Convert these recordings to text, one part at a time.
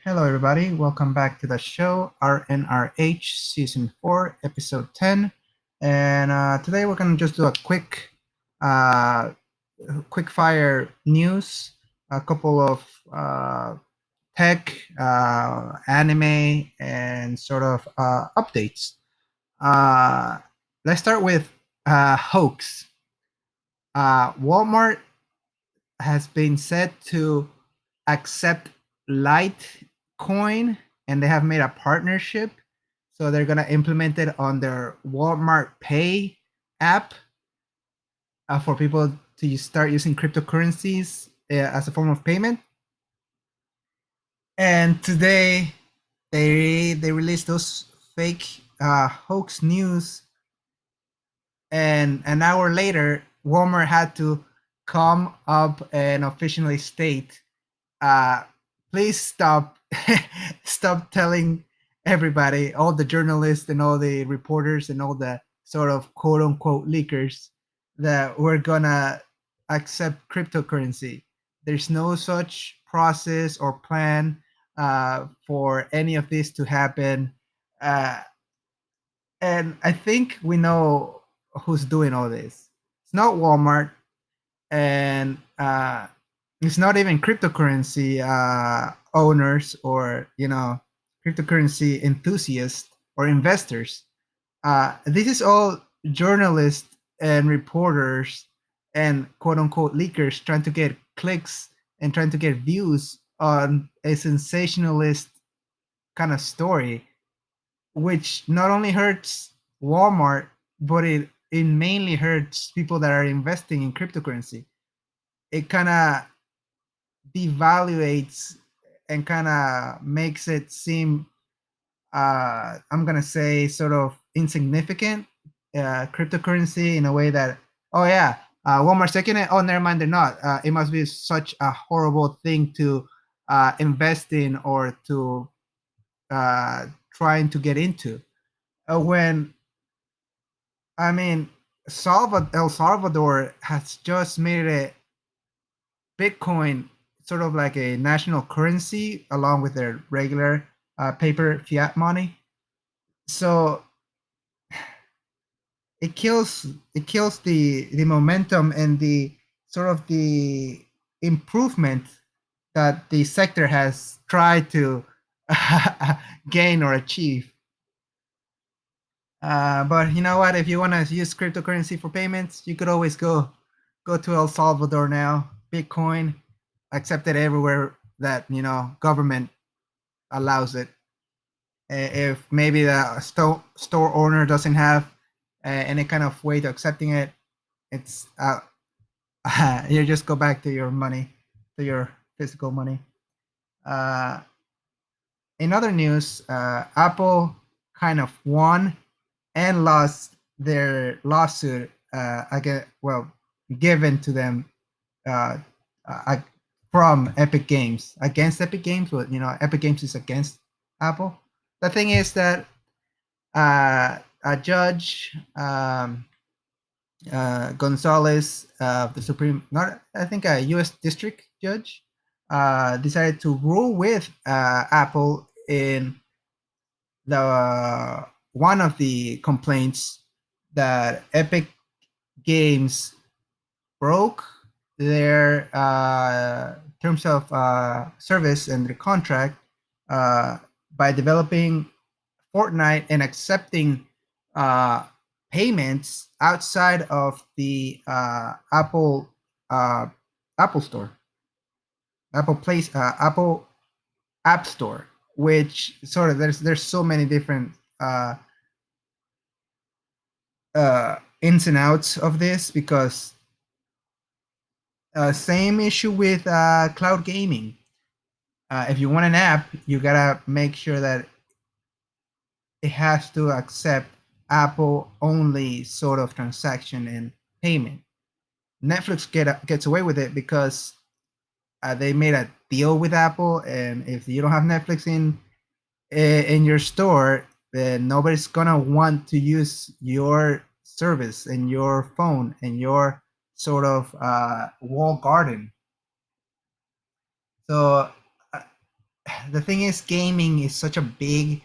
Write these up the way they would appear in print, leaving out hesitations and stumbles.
Hello, everybody. Welcome back to the show, RnRh Season 4, Episode 10. And today we're going to just do a quick fire news, a couple of tech, anime, and sort of updates. Let's start with hoax. Walmart has been set to accept Litecoin, and they have made a partnership. So they're gonna implement it on their Walmart Pay app for people to start using cryptocurrencies as a form of payment. And today they released those fake hoax news, and an hour later, Walmart had to come up and officially state, please stop stop telling everybody, all the journalists and all the reporters and all the sort of quote unquote leakers, that we're gonna accept cryptocurrency. There's no such process or plan for any of this to happen. Uh, and I think we know who's doing all this. It's not Walmart, and it's not even cryptocurrency owners or cryptocurrency enthusiasts or investors. This is all journalists and reporters and quote unquote leakers trying to get clicks and trying to get views on a sensationalist kind of story, which not only hurts Walmart, but it mainly hurts people that are investing in cryptocurrency. It kind of devaluates and kind of makes it seem, I'm gonna say, sort of insignificant cryptocurrency, in a way that, oh yeah, Walmart's taking it. Oh, never mind, they're not. It must be such a horrible thing to invest in or to trying to get into. When I mean, El Salvador has just made it Bitcoin sort of like a national currency along with their regular paper fiat money. So it kills the momentum and the sort of the improvement that the sector has tried to gain or achieve. But you know what? If you want to use cryptocurrency for payments, you could always go to El Salvador now. Bitcoin accepted everywhere that government allows it. If maybe the store owner doesn't have any kind of way to accepting it, it's you just go back to your money, to your physical money. Uh, in other news, Apple kind of won and lost their lawsuit given to them uh, uh, from Epic Games, against Epic Games. But Epic Games is against Apple. The thing is that a judge, Gonzalez of the Supreme, not I think a U.S. District Judge, decided to rule with Apple in the one of the complaints that Epic Games broke their terms of service and their contract by developing Fortnite and accepting payments outside of the Apple Store, Apple App Store, which sort of there's so many different ins and outs of this, because same issue with cloud gaming. If you want an app, you gotta make sure that it has to accept Apple only sort of transaction and payment. Netflix gets away with it because they made a deal with Apple, and if you don't have Netflix in your store, then nobody's gonna want to use your service and your phone and your sort of wall garden. So the thing is, gaming is such a big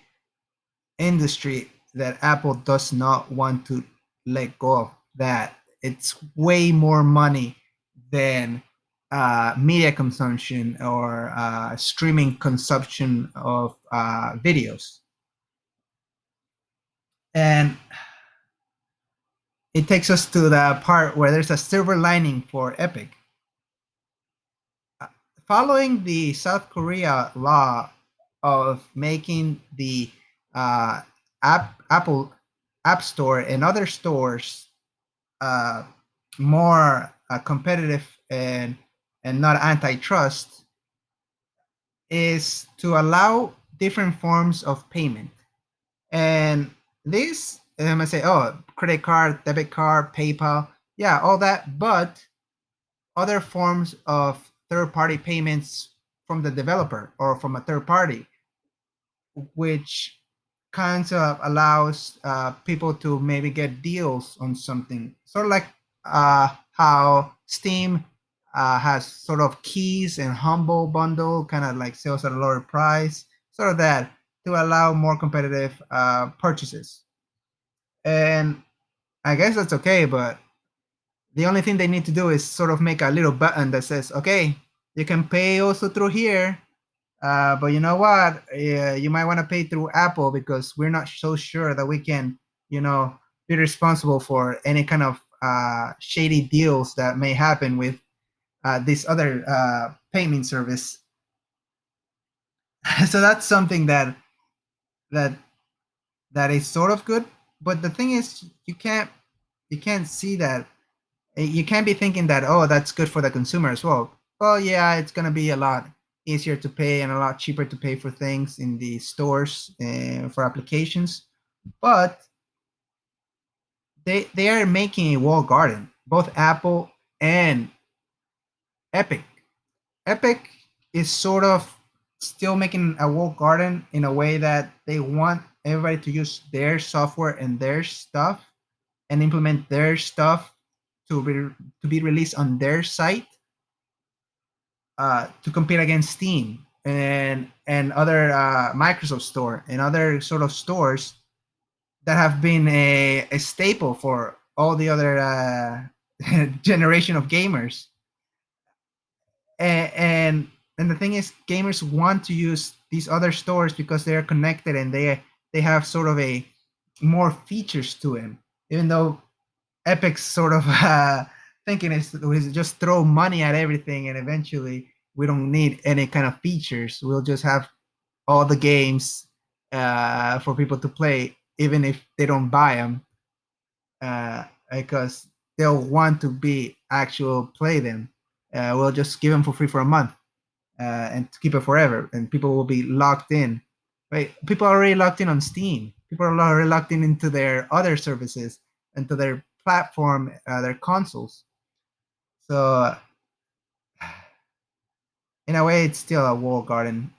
industry that Apple does not want to let go of that. It's way more money than media consumption or streaming consumption of videos. And it takes us to the part where there's a silver lining for Epic. Following the South Korea law of making the Apple App Store and other stores uh, more competitive and not antitrust, is to allow different forms of payment. And this, I'm gonna say, oh, credit card, debit card, PayPal, yeah, all that, but other forms of third-party payments from the developer or from a third party, which kind of allows people to maybe get deals on something, sort of like how Steam has sort of keys and humble bundle, kind of like sales at a lower price, sort of that, to allow more competitive purchases. And I guess that's okay, but the only thing they need to do is sort of make a little button that says, okay, you can pay also through here, but you know what? You might want to pay through Apple because we're not so sure that we can, be responsible for any kind of shady deals that may happen with this other payment service. So that's something that that is sort of good. But the thing is, you can't see that. You can't be thinking that, oh, that's good for the consumer as well. Well, yeah, it's gonna be a lot easier to pay and a lot cheaper to pay for things in the stores for applications, but they are making a walled garden, both Apple and Epic. Epic is sort of still making a walled garden in a way that they want everybody to use their software and their stuff and implement their stuff to be released on their site to compete against Steam and other Microsoft Store and other sort of stores that have been a staple for all the other generation of gamers. And the thing is, gamers want to use these other stores because they are connected and they have sort of a more features to them. Even though Epic's sort of thinking is just throw money at everything, and eventually we don't need any kind of features. We'll just have all the games for people to play, even if they don't buy them, because they'll want to be actual play them. We'll just give them for free for a month and to keep it forever, and people will be locked in. Right? People are already locked in on Steam. People are already locked in into their other services, into their platform, their consoles. So in a way, it's still a walled garden.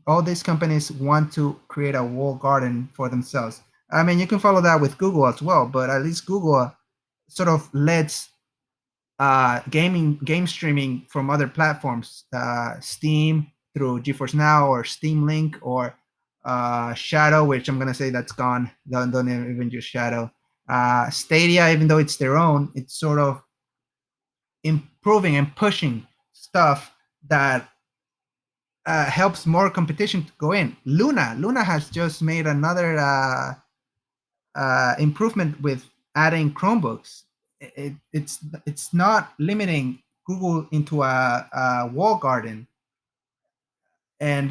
All these companies want to create a walled garden for themselves. I mean, you can follow that with Google as well, but at least Google sort of lets game streaming from other platforms, Steam through GeForce Now or Steam Link or Shadow, which I'm gonna say that's gone. Don't even use Shadow. Stadia, even though it's their own, it's sort of improving and pushing stuff that helps more competition to go in. Luna has just made another improvement with adding Chromebooks. It's not limiting Google into a wall garden, and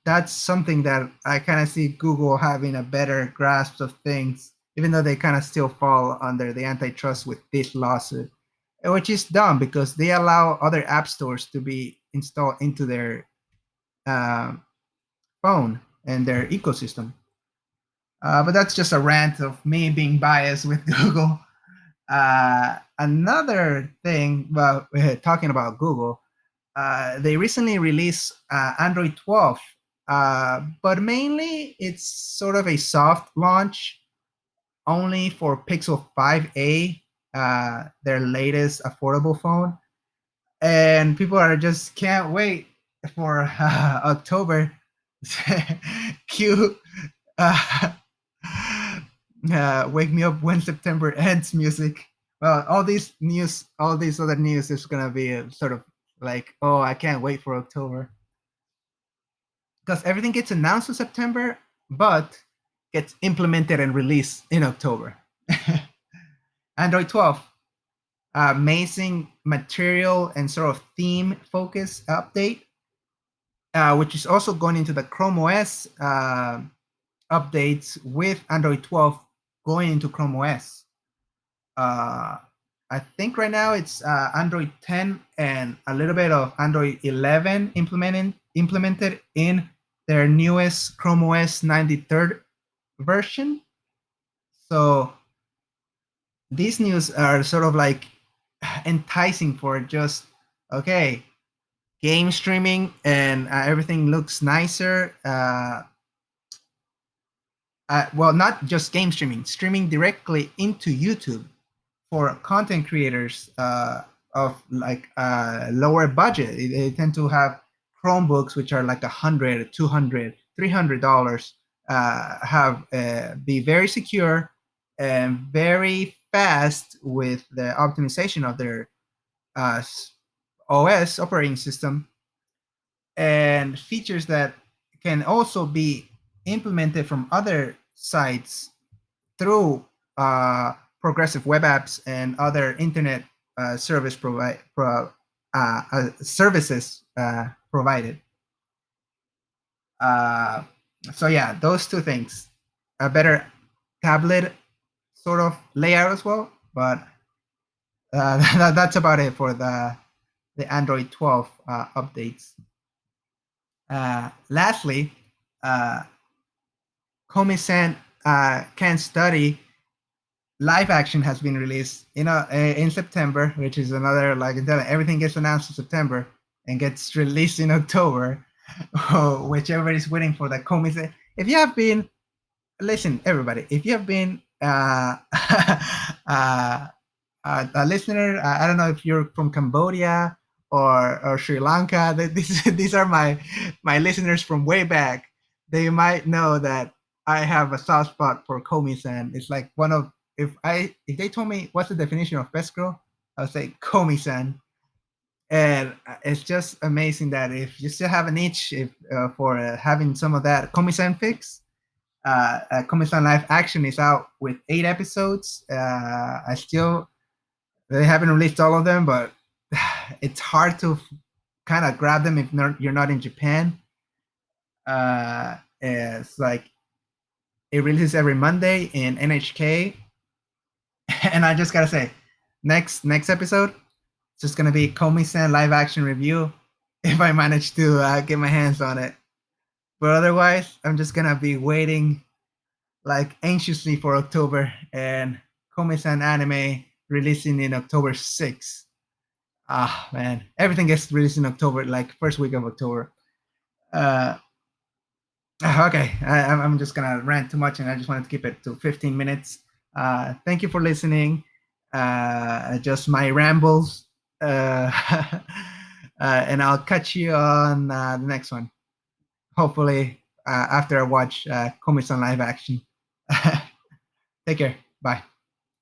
that's something that I kind of see Google having a better grasp of things, even though they kind of still fall under the antitrust with this lawsuit, which is dumb because they allow other app stores to be installed into their uh, phone and their ecosystem. But that's just a rant of me being biased with Google. Another thing, well, talking about Google, they recently released Android 12, but mainly it's sort of a soft launch only for Pixel 5a, their latest affordable phone. And people are just can't wait for October Cue uh, wake me up when September ends music. Well, all these other news is gonna be sort of like, oh, I can't wait for October because everything gets announced in September, but gets implemented and released in October. Android 12, amazing material and sort of theme focus update, which is also going into the Chrome OS updates with Android 12 going into Chrome OS. I think right now it's Android 10 and a little bit of Android 11 implemented in their newest Chrome OS 93rd version. So these news are sort of like enticing for just, okay, game streaming and everything looks nicer. Well, not just game streaming directly into YouTube for content creators of like lower budget. They tend to have Chromebooks, which are like $100, $200, $300, have be very secure and very fast with the optimization of their OS operating system, and features that can also be implemented from other sites through progressive web apps and other internet services provided. So yeah, those two things, a better tablet sort of layout as well, but that's about it for the Android 12 updates. Lastly, Komi-san can study live action has been released in September, which is another, like everything gets announced in September and gets released in October, which everybody's waiting for. That Komi-san. If you have been, listen, everybody, if you have been a listener, I don't know if you're from Cambodia or Sri Lanka. These are my listeners from way back. They might know that I have a soft spot for Komi-san. It's like one of, if they told me what's the definition of best girl, I would say Komi-san. And it's just amazing that if you still have an itch for having some of that Komi-san fix, Komi-san live action is out with 8 episodes. They haven't released all of them, but it's hard to kind of grab them if you're not in Japan. It's like it releases every Monday in NHK, and I just gotta say, next episode, it's just gonna be Komi-san live action review if I manage to get my hands on it. But otherwise, I'm just gonna be waiting like anxiously for October and Komi-san anime releasing in October 6th. Ah, man, everything gets released in October, like first week of October. Okay, I'm just gonna rant too much, and I just wanted to keep it to 15 minutes. Thank you for listening. Just my rambles, and I'll catch you on the next one. Hopefully, after I watch Komi-san live action. Take care. Bye.